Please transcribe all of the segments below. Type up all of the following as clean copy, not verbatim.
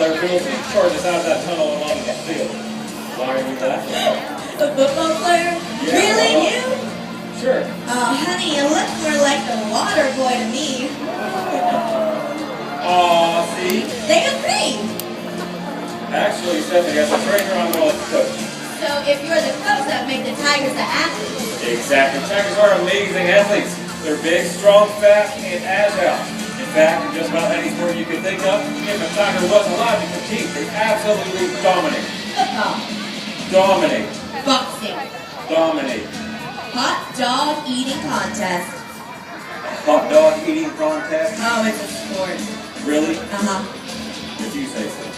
player feels he charges out of that tunnel and onto the field. Why are you that? A football player? Yeah, really, you? Sure. Oh, honey, you look more like the water boy to me. Aw, see? They agree. Actually, Stephanie, as a trainer, I'm more like a coach. So if you're the coach, that makes the Tigers the athletes. Exactly. Tigers are amazing athletes. They're big, strong, fast, and agile. In fact, in just about any sport you could think of, if a Tiger was allowed to compete, they absolutely dominate. Football. Dominate. Boxing. Dominate. Hot dog eating contest. Hot dog eating contest? Oh, it's a sport. Really? Uh-huh. If you say so.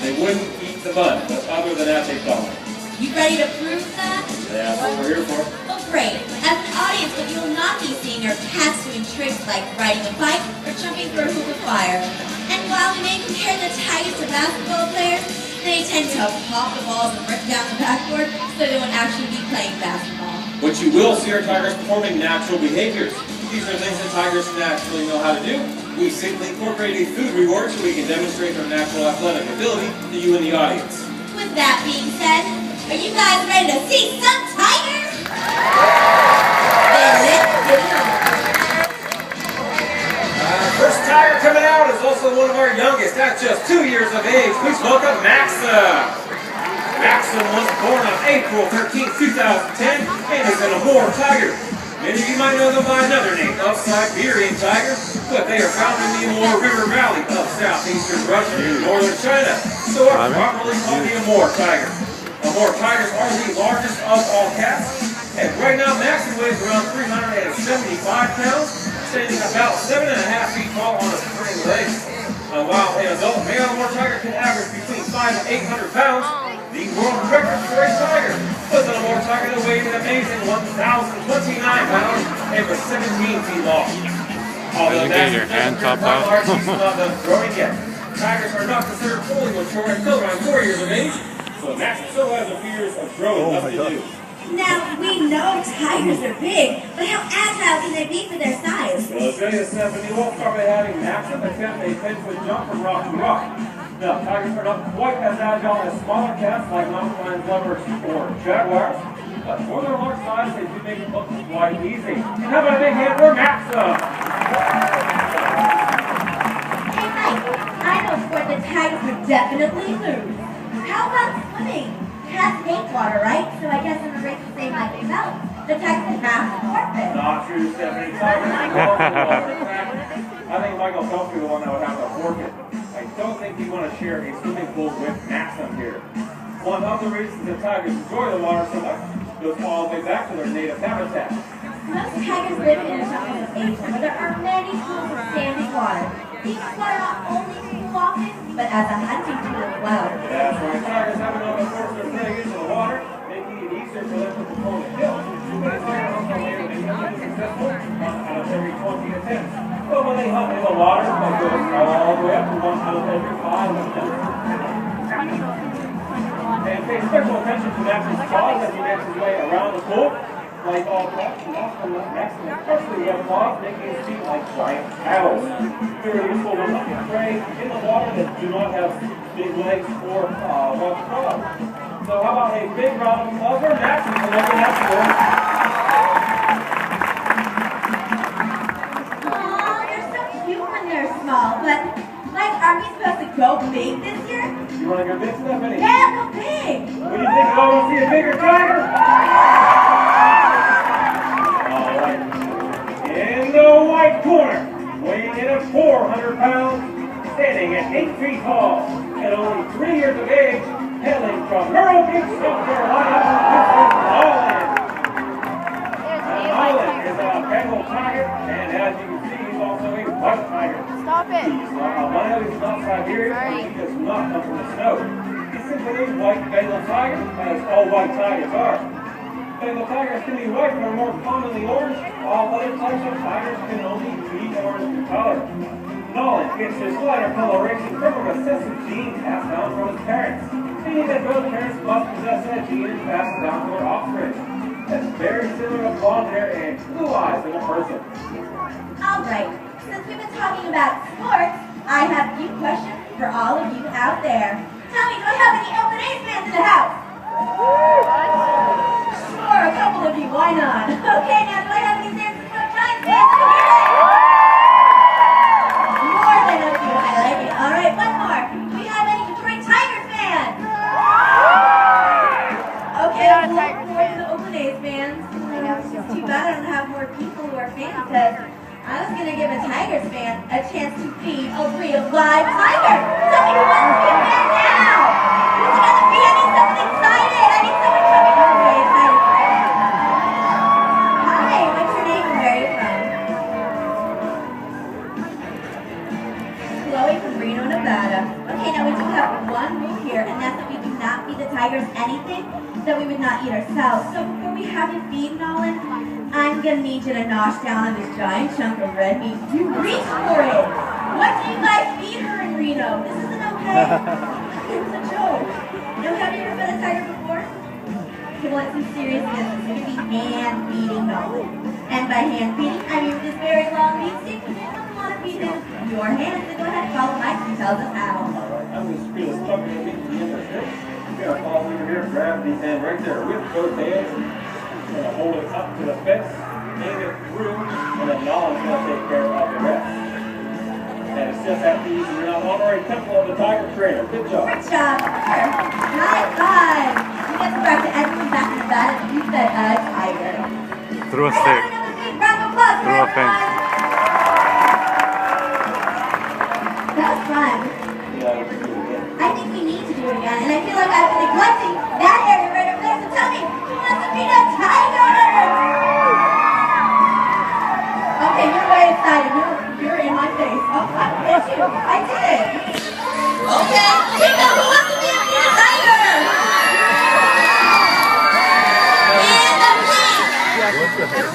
They wouldn't eat the bun, but other than that, they dominate. You ready to prove that? Yeah, that's what we're here for. Well, great. As an audience, what you will not be seeing are cats doing tricks like riding a bike or jumping through a hoop of fire. And while we may compare the Tigers to basketball players, they tend to pop the balls and rip down the backboard, so they won't actually be playing basketball. What you will see are Tigers performing natural behaviors. These are things that Tigers naturally know how to do. We simply incorporate a food reward so we can demonstrate their natural athletic ability to you and the audience. With that being said, are you guys ready to see some Tigers? Then let's get it on. First Tiger coming out is also one of our youngest, at just 2 years of age. Please welcome Maxim. Maxim was born on April 13, 2010, and is an Amur Tiger. Many of you might know them by another name, of Siberian Tiger, but they are found in the Amur River Valley of southeastern Russia and northern China, so are properly called the Amur Tiger. Amur Tigers are the largest of all cats, and right now Maxim weighs around 375 pounds, standing about 7.5 feet tall on a spring leg. While an adult male Amur Tiger can average between 500 and 800 pounds, the world record for a tiger was an Amur Tiger that weighed an amazing 1,029 pounds and was 17 feet long. Although you getting your hand chopped off? She's not done growing yet. Tigers are not considered fully mature until around 4 years of age, so Max still has a few years of growing left to do. Now, we know Tigers are big, but how agile can they be for their size? Well, I'll tell you, Stephanie, we'll start by having Maxim attempt a 10-foot jump from rock to rock. Now, Tigers are not quite as agile as smaller cats like mountain lions, leopards, or jaguars, but for their large size, they do make it look quite easy. And how about a big hand for Maxim? Hey, Mike, I know a sport the Tigers would definitely lose. How about swimming? Cats hate water, right? So I guess in a race the same like themselves, the Tigers have to forfeit. Not true, Stephanie. Tigers love the water. In fact, I think Michael Phelps would be the one that would have to forfeit. I don't think we want to share a swimming pool with Maxim here. One of the reasons that Tigers enjoy the water so much goes all the way back to their native habitat. Most Tigers live in the mountains of Asia, where there are many pools of standing water. These water not only cool often, but as a hunting tool as well. That's why Tigers have enough to force their prey into the water, making it easier for them to perform a kill. But it's very also later than successful out of every 20 attempts. But when they hunt in the water, that goes all the way up to 1 out of every 5 attempts. And pay special attention to Maxim's claws as he makes his way around the pool. Like all cats, he also Maxim especially has claws making his feet like giant paddles. Very useful when looking for prey in the water that do not have big legs or rough claws. So how about a big round of applause for Maxim for making that score? Small, but like, are we supposed to go big this year? You want to go big, Stephanie? Yeah, go big! What do you think? I want to see a bigger tiger? Alright. In the white corner, weighing in at 400 pounds, standing at 8 feet tall, and only 3 years of age, hailing from Myrtle Beach, South Carolina, this is Nolan. Nolan is a Bengal tiger, and as you can see, he's also a white tiger. Stop it. He's not albino, he's not Siberian, he does not come from the snow. He's simply a white Bengal tiger, as all white tigers are. Bengal tigers can be white or more commonly orange. All other types of tigers can only be orange in color. Nolan gets his lighter coloration from a recessive gene passed down from his parents, meaning that both parents must possess that gene and pass it down to their offspring. That's very similar to blonde hair and blue eyes in a person. Alright, since we've been talking about sports, I have a few questions for all of you out there. Tell me, do I have any Open A's fans in the house? Sure, a couple of you, why not? Okay, now do I have any San Francisco Giants fans? More than a few, I like it. Alright, one more. Do we have any Detroit Tigers fans? Okay, more than the Open A's fans. It's just too bad I don't have more people who are fans, because I was going to give a Tigers fan a chance to feed a real live tiger. Tell me who wants to be a fan now? Who's going to be? I need someone excited. I need someone coming over here excited. Hi, what's your name and where are you from? Chloe from Reno, Nevada. Okay, now we do have one rule here, and that's that we do not feed the tigers anything that we would not eat ourselves. So before we have you feed Nolan, I'm gonna need you to nosh down on this giant chunk of red meat. You reach for it! What do you guys feed her in Reno? This isn't okay. It's a joke. Now, have you ever fed a tiger before? Okay, well, it's some serious business. We're gonna be hand feeding Nolan. And by hand feeding, I mean with this very long meat stick. You don't want to feed him your hands, so go ahead, follow Mike and tell us how. Alright, I'm gonna squeeze a stuff in the meat to the end of it. You're gonna follow over here, grab the hand right there with both hands. You're gonna hold it up to the fence, aim it through, and then Nolan's gonna take care of the rest. And it's just that easy. You're not honorary temple of the tiger trainer. Good job. Good job. High five. You get to back to everyone back in Nevada and you fed a tiger. Through a stick. Another big round of applause for Through a fence. everyone. That was fun. Yeah, we can do it again. I think we need to do it again, and I feel like I've been neglecting that area right over there, so tell me, who wants to feed a tiger? Okay, you're way excited. You're in my face. Oh, I hit you. I did it. Okay, Chico, who wants to feed a tiger? And the pig.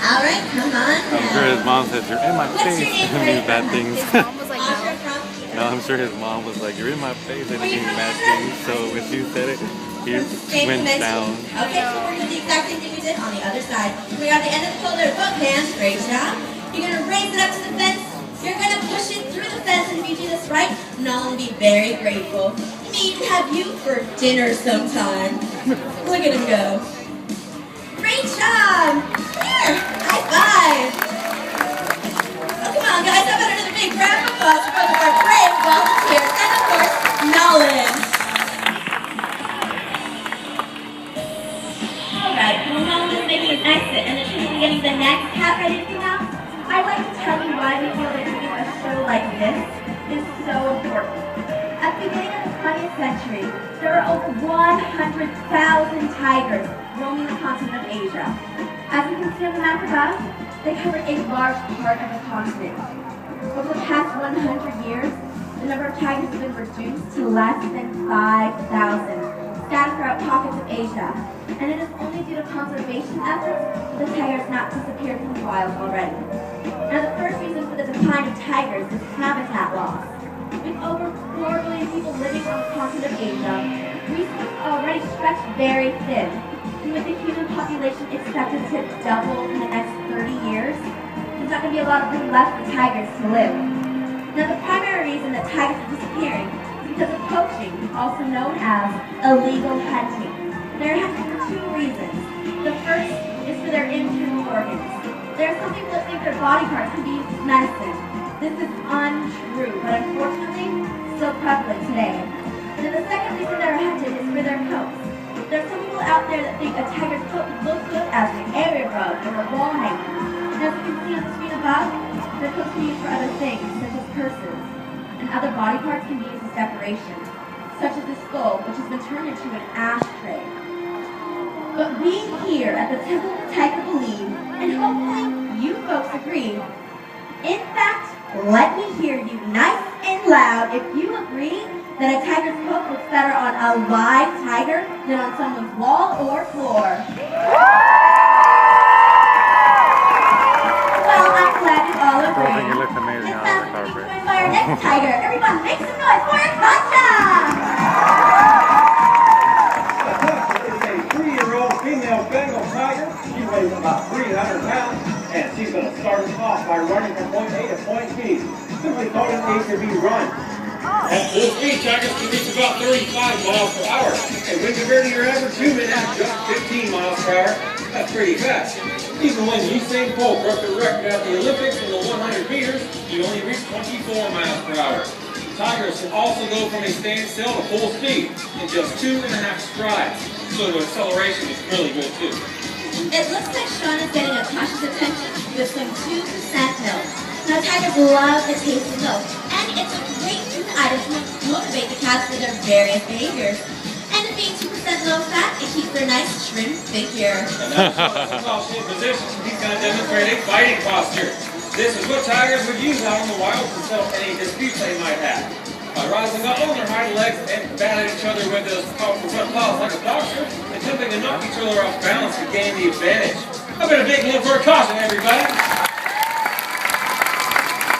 All right, come on I'm sure now. his mom said, "You're in my What's your face," name? and do bad things. Asher from No, I'm sure his mom was like, "You're in my face," and doing bad things. So when she said it, he went down. Okay, so we're gonna do the exact same thing we did on the other side. We are at the end of the shoulder, both hands, great job. You're gonna raise it up to the fence. You're gonna push it through the fence, and if you do this right, Nolan will be very grateful. He may even have you for dinner sometime. Look at him go. Great job! Here, high five! Oh, come on, guys, how about another big round of applause for both of our brave volunteers and, of course, Nolan. Alright, well, Nolan is making an exit and the team is getting the next cat ready to come out. I'd like to tell you why we feel that doing a show like this is so important. At the beginning of the 20th century, there were over 100,000 tigers roaming the continent of Asia. As you can see on the map above, they covered a large part of the continent. Over the past 100 years, the number of tigers has been reduced to less than 5,000, scattered throughout pockets of Asia. And it is only due to conservation efforts that the tiger has not disappeared from the wild already. Now, the first reason for the decline of tigers is habitat loss. With over 4 billion people living on the continent of Asia, resources are already stretched very thin. And with the human population expected to double in the next 30 years, there's not going to be a lot of room left for tigers to live. Now, the primary reason that tigers are disappearing is because of poaching, also known as illegal hunting. They're hunting for 2 reasons. The first is for their internal organs. There are some people that think their body parts can be used as medicine. This is untrue, but unfortunately, still prevalent today. And then the second reason they're hunted is for their coats. There are some people out there that think a tiger's coat would look good as an area rug or a wall hanger. And as you can see on the screen above, their coats can be used for other things, such as purses. And other body parts can be used as decoration, such as the skull, which has been turned into an ashtray. But we here at the Temple of the Tiger believe, and hopefully you folks agree, in fact, let me hear you nice and loud if you agree that a tiger's coat looks better on a live tiger than on someone's wall or floor. Well, I'm glad you all I agree. think it looks amazing It's on time the to be carpet. joined by our next tiger. Everyone, make some noise for Gotcha! It's a 3-year-old female Bengal tiger. She weighs about 300 pounds, and she's going to start need to be run. At full speed, tigers can reach about 35 miles per hour. And when compared to your average human at just 15 miles per hour, that's pretty fast. Even when Usain Bolt broke the record at the Olympics in the 100 meters, he only reached 24 miles per hour. Tigers can also go from a standstill to full speed in just 2.5 strides. So the acceleration is really good too. It looks like Sean is getting a cautious attention with some 2% milk. Now tigers love the taste of milk, and it's a great food item to motivate the cats for their various behaviors. And it being 2% low fat, it keeps their nice trim figure. And that's in position. He's going to demonstrate a fighting posture. This is what tigers would use out in the wild to settle any disputes they might have. By rising up on their hind legs and batting each other with those powerful front paws like a boxer, attempting to knock each other off balance to gain the advantage. I've been a big hit for a caution, everybody.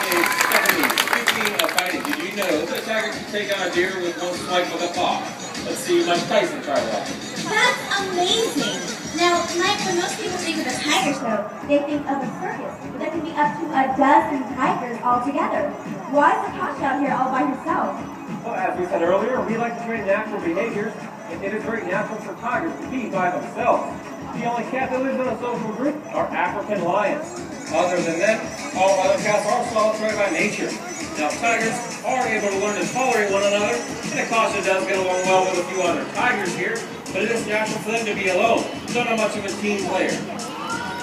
Hey, Stephanie, speaking of fighting, did you know that a tiger can take on a deer with one swipe of a paw? Let's see Mike Tyson try that. That's amazing. Now, Mike, when most people think of a tiger show, they think of a circus. But there can be up to a dozen tigers all together. Why is the Tasha out here all by herself? Well, as we said earlier, we like to train natural behaviors, and it is very natural for tigers to be by themselves. The only cat that lives in a social group are African lions. Other than that, all other cats are solitary by nature. Now, tigers are able to learn to tolerate one another, and the caution does get along well with a few other tigers here, but it is natural for them to be alone, so not much of a team player.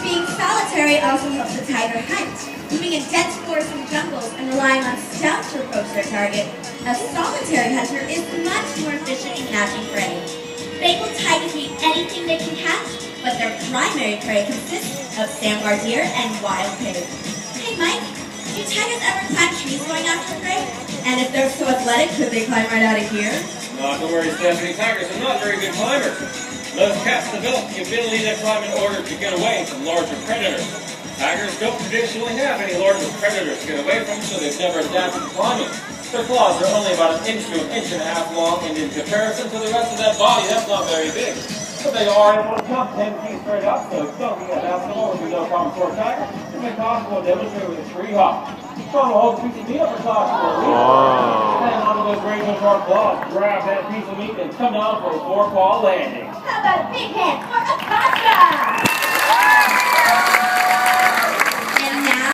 Being solitary also helps the tiger hunt. Moving in dense forests and jungles and relying on stealth to approach their target, a solitary hunter is much more efficient in catching prey. Bengal tigers eat anything they can catch, but their primary prey consists of sandbar deer and wild pigs. Hey Mike, do tigers ever climb trees going after prey? And if they're so athletic, could they climb right out of here? Not to worry, Stephanie, tigers are not very good climbers. Most cats develop the ability to climb in order to get away from larger predators. Tigers don't traditionally have any larger predators to get away from, so they've never adapted to climbing. Their claws are only about 1 inch to 1.5 inches long, and in comparison to the rest of that body, that's not very big. But they are able to jump 10 feet straight up, so dunking a basketball would be no problem for a tiger. It's been possible to demonstrate with a tree hop. Sean will hold a piece of meat up for Tasha for a week. Hang on to those razor sharp claws, grab that piece of meat, and come down for a 4-paw landing. How about a big hand for a Tasha?